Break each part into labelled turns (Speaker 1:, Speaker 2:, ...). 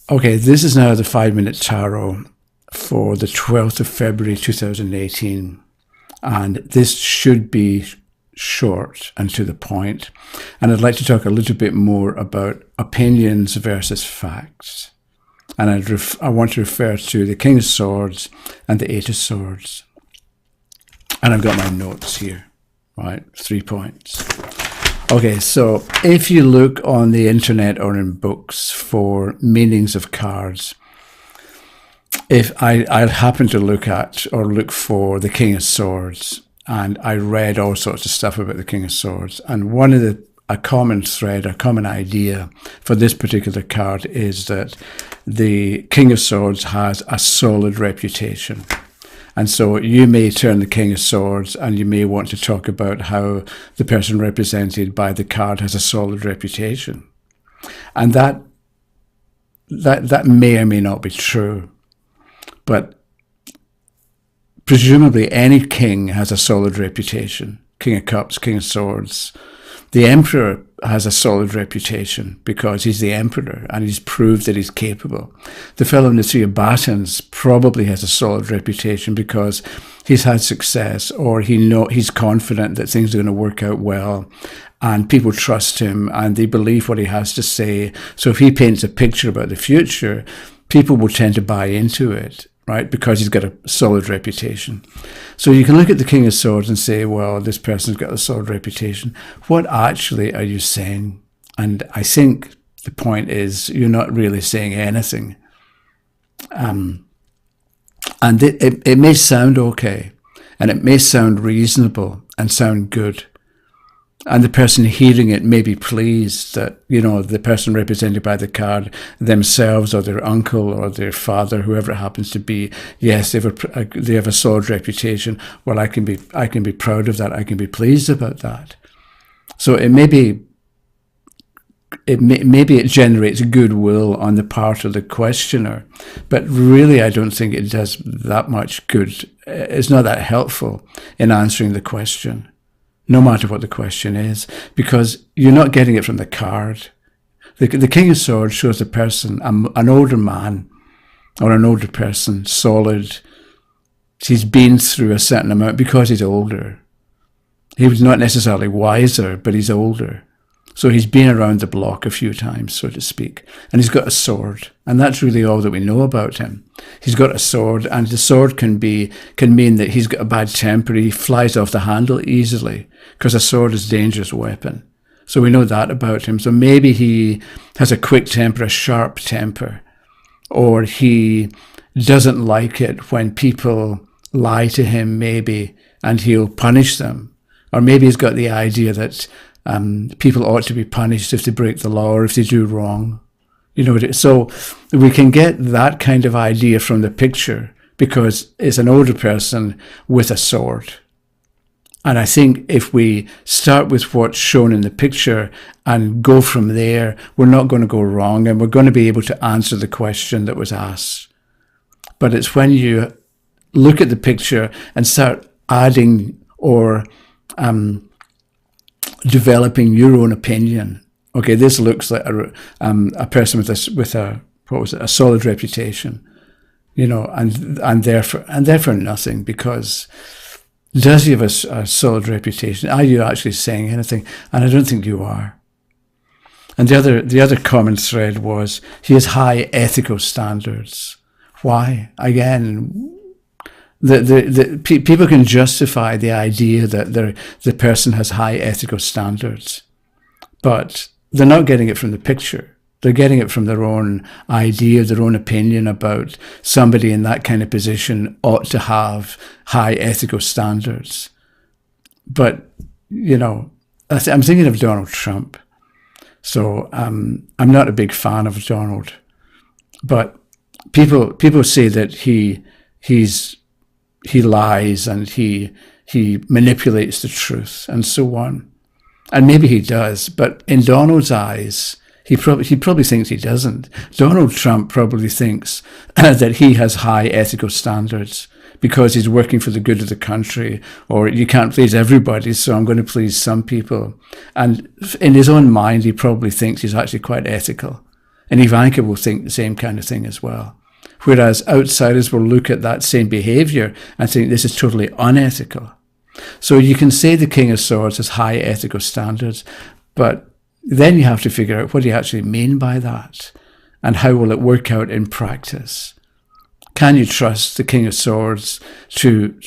Speaker 1: Okay, this is now the 5 Minute Tarot for the 12th of February 2018. And this should be short and to the point. And I'd like to talk a little bit more about opinions versus facts. And I want to refer to the King of Swords and the Eight of Swords. And I've got my notes here, right? 3 points. Okay, so if you look on the internet or in books for meanings of cards, if I happen to look for the King of Swords, and I read all sorts of stuff about the King of Swords, and a common thread, a common idea for this particular card is that the King of Swords has a solid reputation. And so you may turn the King of Swords and you may want to talk about how the person represented by the card has a solid reputation. And that may or may not be true. But presumably any king has a solid reputation. King of Cups, King of Swords. The Emperor has a solid reputation because he's the Emperor and he's proved that he's capable. The fellow in the Three of Batons probably has a solid reputation because he's had success, or he's confident that things are going to work out well and people trust him and they believe what he has to say. So if he paints a picture about the future, people will tend to buy into it, right? Because he's got a solid reputation. So you can look at the King of Swords and say, well, this person's got a solid reputation. What actually are you saying? And I think the point is you're not really saying anything. And it may sound okay, and it may sound reasonable and sound good. And the person hearing it may be pleased that, the person represented by the card themselves or their uncle or their father, whoever it happens to be, yes, they have a solid reputation. Well, I can be proud of that. I can be pleased about that. So maybe it generates goodwill on the part of the questioner, but really I don't think it does that much good. It's not that helpful in answering the question, no matter what the question is, because you're not getting it from the card. The King of Swords shows a person, an older man or an older person, solid. He's been through a certain amount because he's older. He was not necessarily wiser, but he's older. So he's been around the block a few times, so to speak. And he's got a sword. And that's really all that we know about him. He's got a sword, and the sword can mean that he's got a bad temper. He flies off the handle easily because a sword is a dangerous weapon. So we know that about him. So maybe he has a quick temper, a sharp temper, or he doesn't like it when people lie to him, maybe, and he'll punish them. Or maybe he's got the idea that people ought to be punished if they break the law or if they do wrong. So we can get that kind of idea from the picture because it's an older person with a sword. And I think if we start with what's shown in the picture and go from there, we're not going to go wrong and we're going to be able to answer the question that was asked. But it's when you look at the picture and start adding or developing your own opinion. Okay, this looks like a person with a solid reputation, and therefore nothing, because does he have a solid reputation? Are you actually saying anything? And I don't think you are. And the other common thread was he has high ethical standards. Why? Again, people can justify the idea that the person has high ethical standards, but they're not getting it from the picture. They're getting it from their own idea, their own opinion about somebody in that kind of position ought to have high ethical standards. But, I'm thinking of Donald Trump. So I'm not a big fan of Donald, but people say that he lies and he manipulates the truth and so on. And maybe he does, but in Donald's eyes, he probably thinks he doesn't. Donald Trump probably thinks that he has high ethical standards because he's working for the good of the country, or you can't please everybody, so I'm going to please some people. And in his own mind, he probably thinks he's actually quite ethical. And Ivanka will think the same kind of thing as well. Whereas outsiders will look at that same behavior and think this is totally unethical. So you can say the King of Swords has high ethical standards, but then you have to figure out what do you actually mean by that, and how will it work out in practice? Can you trust the King of Swords to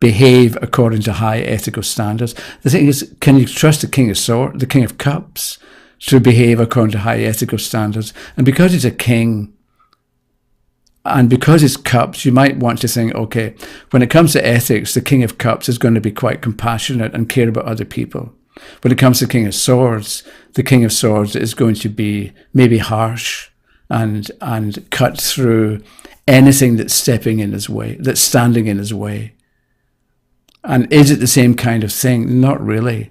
Speaker 1: behave according to high ethical standards? The thing is, can you trust the King of Swords, the King of Cups, to behave according to high ethical standards? And because he's a king, and because it's cups, you might want to think, okay, when it comes to ethics, the King of Cups is going to be quite compassionate and care about other people. When it comes to the King of Swords, the King of Swords is going to be maybe harsh and cut through anything that's stepping in his way, that's standing in his way. And is it the same kind of thing? Not really.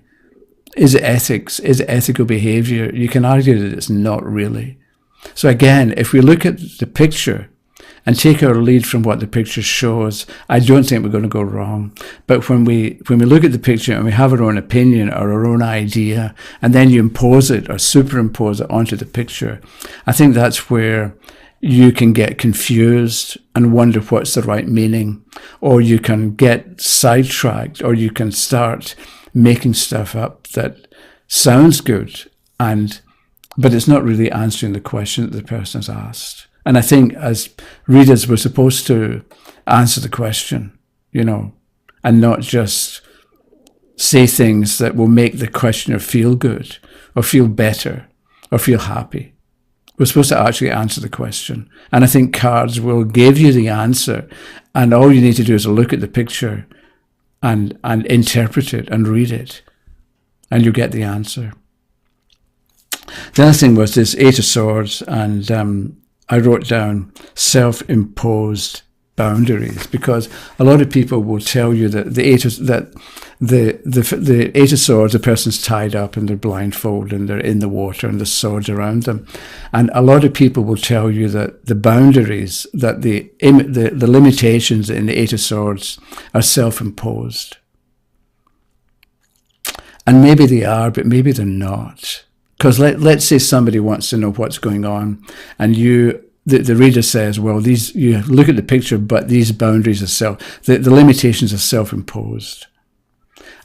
Speaker 1: Is it ethics? Is it ethical behavior? You can argue that it's not really. So again, if we look at the picture and take our lead from what the picture shows, I don't think we're going to go wrong. But when we look at the picture and we have our own opinion or our own idea, and then you impose it or superimpose it onto the picture, I think that's where you can get confused and wonder what's the right meaning, or you can get sidetracked, or you can start making stuff up that sounds good, but it's not really answering the question that the person has asked. And I think as readers, we're supposed to answer the question, and not just say things that will make the questioner feel good or feel better or feel happy. We're supposed to actually answer the question. And I think cards will give you the answer. And all you need to do is look at the picture and interpret it and read it, and you'll get the answer. The other thing was this Eight of Swords, and I wrote down self-imposed boundaries, because a lot of people will tell you that the Eight of Swords, the person's tied up and they're blindfolded and they're in the water and there's swords around them. And a lot of people will tell you that the boundaries, that the limitations in the Eight of Swords are self-imposed. And maybe they are, but maybe they're not. Because let's say somebody wants to know what's going on, and the reader says, well, you look at the picture, but these boundaries are the limitations are self-imposed.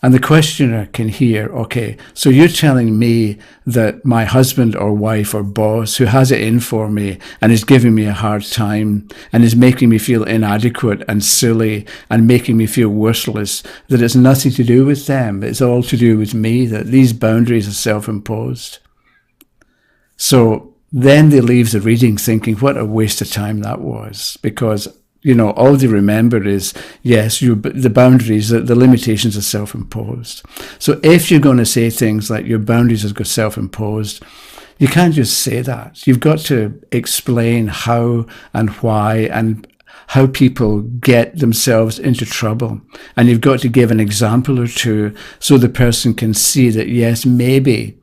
Speaker 1: And the questioner can hear, okay, so you're telling me that my husband or wife or boss who has it in for me and is giving me a hard time and is making me feel inadequate and silly and making me feel worthless, that it's nothing to do with them, it's all to do with me, that these boundaries are self-imposed. So then they leave the reading thinking, what a waste of time that was, because all they remember is, yes, the boundaries, the limitations are self-imposed. So if you're going to say things like your boundaries are self-imposed, you can't just say that. You've got to explain how and why and how people get themselves into trouble. And you've got to give an example or two so the person can see that, yes, maybe,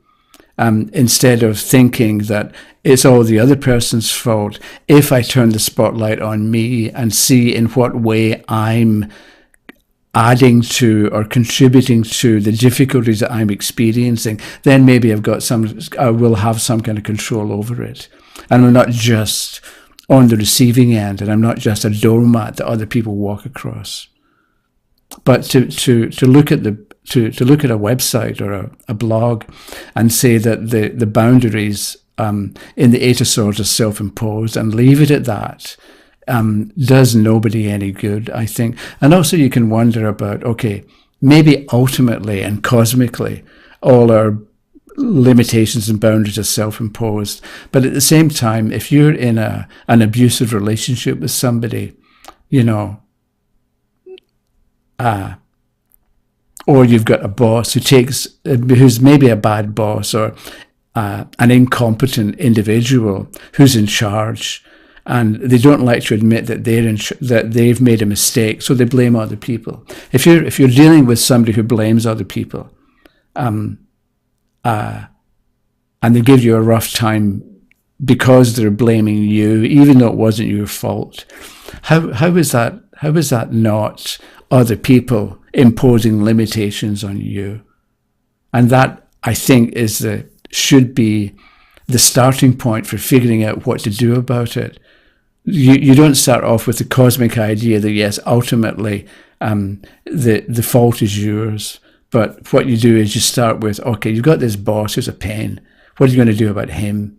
Speaker 1: instead of thinking that it's all the other person's fault, if I turn the spotlight on me and see in what way I'm adding to or contributing to the difficulties that I'm experiencing, then maybe I will have some kind of control over it. And I'm not just on the receiving end, and I'm not just a doormat that other people walk across. But to look at to look at a website or a blog and say that the boundaries in the Eight of Swords are self-imposed and leave it at that does nobody any good, I think. And also you can wonder about, okay, maybe ultimately and cosmically all our limitations and boundaries are self-imposed. But at the same time, if you're in an abusive relationship with somebody, or you've got a boss who's maybe a bad boss, or an incompetent individual who's in charge, and they don't like to admit that that they've made a mistake, so they blame other people. If you're dealing with somebody who blames other people, and they give you a rough time because they're blaming you, even though it wasn't your fault, how is that not other people imposing limitations on you? And that, I think, should be the starting point for figuring out what to do about it. You don't start off with the cosmic idea that, yes, ultimately the fault is yours. But what you do is you start with, okay, you've got this boss who's a pain. What are you going to do about him?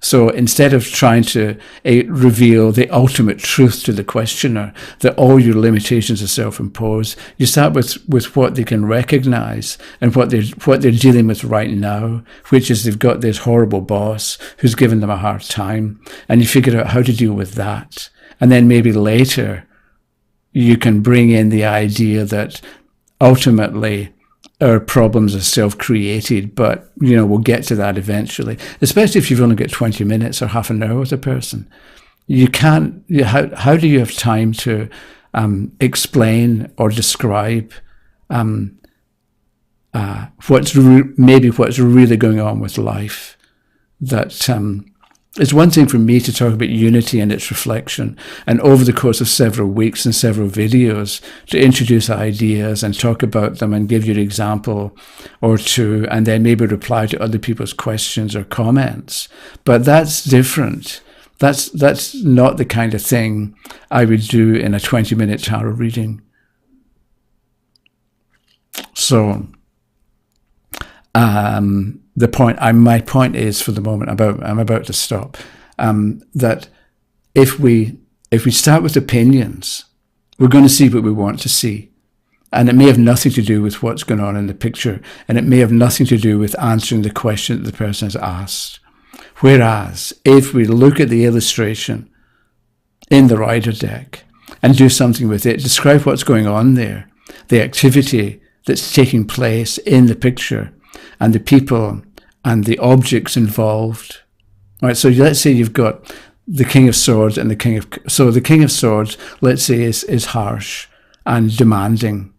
Speaker 1: So instead of trying to reveal the ultimate truth to the questioner, that all your limitations are self-imposed, you start with what they can recognize and what they're dealing with right now, which is they've got this horrible boss who's given them a hard time, and you figure out how to deal with that. And then maybe later you can bring in the idea that ultimately our problems are self-created, but, we'll get to that eventually, especially if you've only got 20 minutes or half an hour with a person. You can't, how do you have time to explain or describe what's really going on with life? That it's one thing for me to talk about unity and its reflection, and over the course of several weeks and several videos to introduce ideas and talk about them and give you an example or two, and then maybe reply to other people's questions or comments. But that's different. That's not the kind of thing I would do in a 20-minute tarot reading. So my point is, for the moment, I'm about to stop, that if we start with opinions, we're going to see what we want to see. And it may have nothing to do with what's going on in the picture, and it may have nothing to do with answering the question that the person has asked. Whereas, if we look at the illustration in the Rider deck and do something with it, describe what's going on there, the activity that's taking place in the picture, and the people and the objects involved. Right, so let's say you've got the King of Swords and the King of... So the King of Swords, let's say, is harsh and demanding.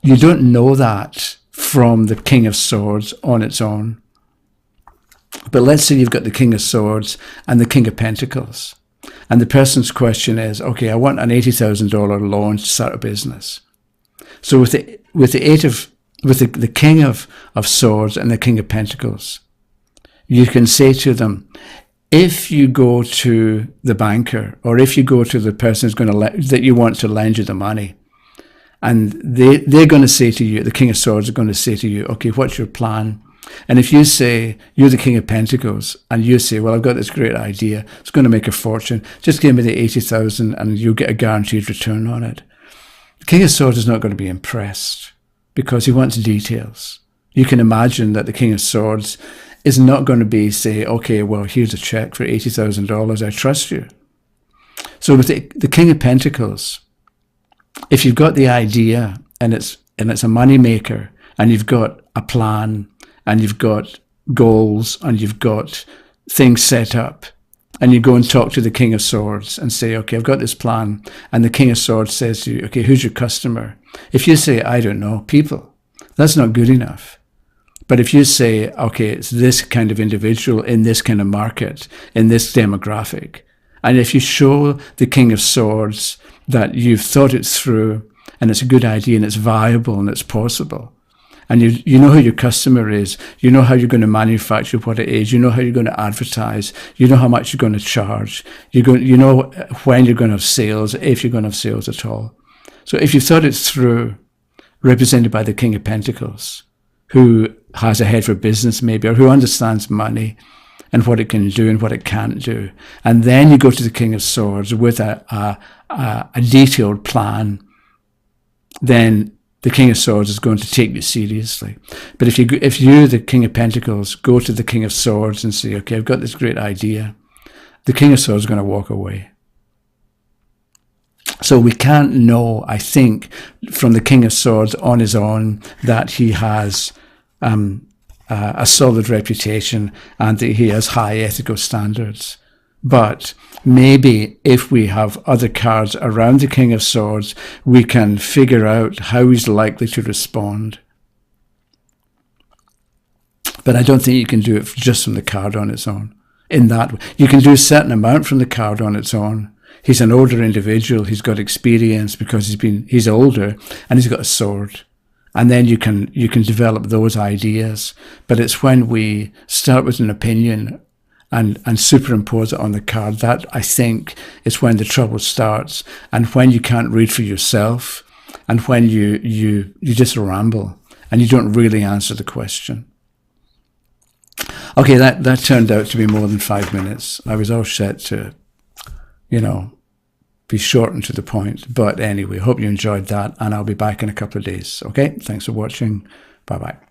Speaker 1: You don't know that from the King of Swords on its own. But let's say you've got the King of Swords and the King of Pentacles. And the person's question is, okay, I want an $80,000 loan to start a business. So with the King of Swords and the King of Pentacles, you can say to them, if you go to the banker, or if you go to the person who's that you want to lend you the money, and they're going to say to you, the King of Swords are going to say to you, okay, what's your plan? And if you say, you're the King of Pentacles, and you say, well, I've got this great idea, it's going to make a fortune, just give me the 80,000 and you'll get a guaranteed return on it. The King of Swords is not going to be impressed, because he wants details. You can imagine that the King of Swords is not going to say, okay, well, here's a check for $80,000, I trust you. So with the King of Pentacles, if you've got the idea and it's a money maker, and you've got a plan, and you've got goals, and you've got things set up, and you go and talk to the King of Swords and say, okay, I've got this plan, and the King of Swords says to you, okay, who's your customer? If you say, I don't know, people, that's not good enough. But if you say, okay, it's this kind of individual in this kind of market, in this demographic, and if you show the King of Swords that you've thought it through, and it's a good idea, and it's viable, and it's possible, and you know who your customer is, you know how you're going to manufacture what it is, you know how you're going to advertise, you know how much you're going to charge, you know when you're going to have sales, if you're going to have sales at all. So if you thought it through, represented by the King of Pentacles, who has a head for business maybe, or who understands money and what it can do and what it can't do, and then you go to the King of Swords with a detailed plan, then the King of Swords is going to take you seriously. But if you, the King of Pentacles, go to the King of Swords and say, okay, I've got this great idea, the King of Swords is going to walk away. So we can't know, I think, from the King of Swords on his own that he has a solid reputation and that he has high ethical standards. But maybe if we have other cards around the King of Swords, we can figure out how he's likely to respond. But I don't think you can do it just from the card on its own. In that way, you can do a certain amount from the card on its own. He's an older individual. He's got experience because he's older, and he's got a sword. And then you can develop those ideas. But it's when we start with an opinion and superimpose it on the card, that I think is when the trouble starts, and when you can't read for yourself, and when you just ramble and you don't really answer the question. Okay, that turned out to be more than 5 minutes. I was all set to, be short and to the point. But anyway, hope you enjoyed that, and I'll be back in a couple of days. Okay, thanks for watching. Bye-bye.